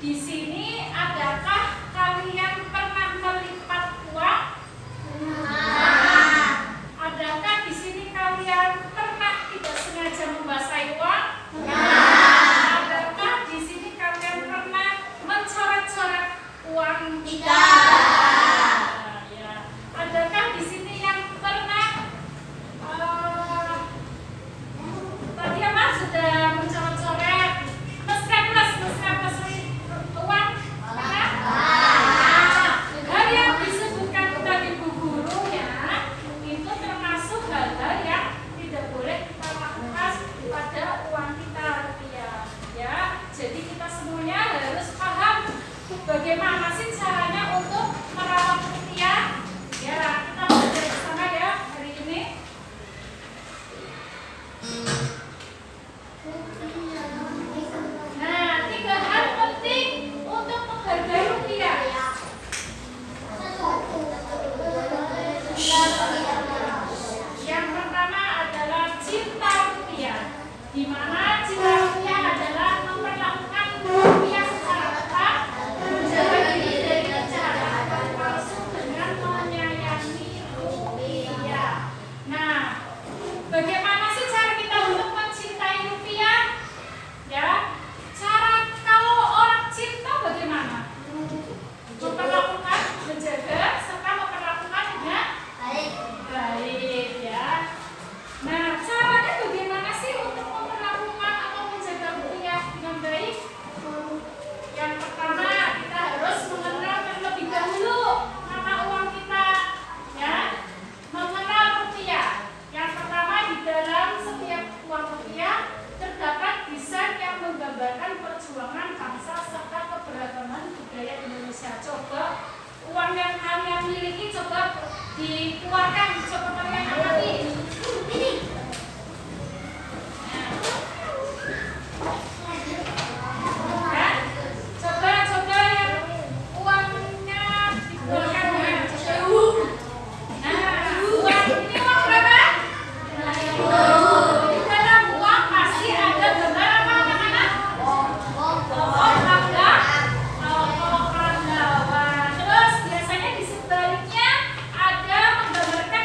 Di sini adakah kalian pernah melipat uang? Adakah di sini kalian pernah tidak sengaja membasahi uang? Adakah di sini kalian pernah mencoret-coret uang kita? Ya. Adakah di sini yang pernah tadi apa sudah mencoret-coret mesra-mes uang? Hal yang disebutkan tadi Bu Guru ya, itu termasuk hal-hal yang tidak boleh kita lakukan pada uang kita rupiah ya. Jadi kita semuanya harus paham bagaimana sih caranya untuk merawat rupiah ya. Kita belajar bersama ya hari ini. Nah, 3 hal penting untuk menghargai rupiah. Yang pertama adalah cinta rupiah, di mana cinta rupiah adalah memperlakukan rupiah secara tepat, menjaga diri dari kejahatan palsu dengan menyayangi rupiah. Nah, bagaimana sih cara kita untuk mencintai rupiah? Ya, cara kalau orang cinta bagaimana? Memperlakukan, menjaga, serta memperlakukan dengan baik ya. Nah, caranya bagaimana sih untuk memperlakukan atau menjaga rupiah dengan baik? Yang pertama, kita harus mengenal terlebih dahulu nama uang kita ya. Mengenal rupiah. Yang pertama, di dalam setiap uang rupiah terdapat desain yang menggambarkan perjuangan bangsa serta keberagaman budaya Indonesia. Coba uang yang kalian miliki coba dikeluarkan, coba kalian amati. Ini. Ya, coba yang uangnya dikeluarkan ya. Nah, uang ini uang berapa? Di dalam uang pasti ada gambar apa anak-anak? Pahlawan. Terus biasanya di sebaliknya ada menggambarkan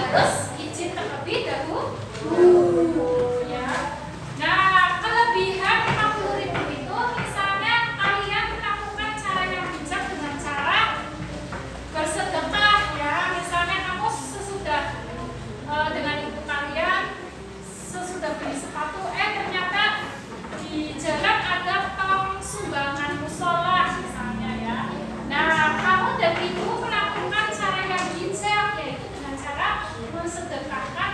harus izin terlebih dahulu ya. Nah, kelebihan 50.000 itu misalnya kalian melakukan cara yang bijak dengan cara bersedekah ya. Misalnya kamu sesudah dengan ibu kalian sesudah beli sepatu, ternyata di jalan ada tong sumbangan musola misalnya ya. Nah, kamu dan ibu melakukan cara yang bijak, yaitu dengan cara mensedekahkan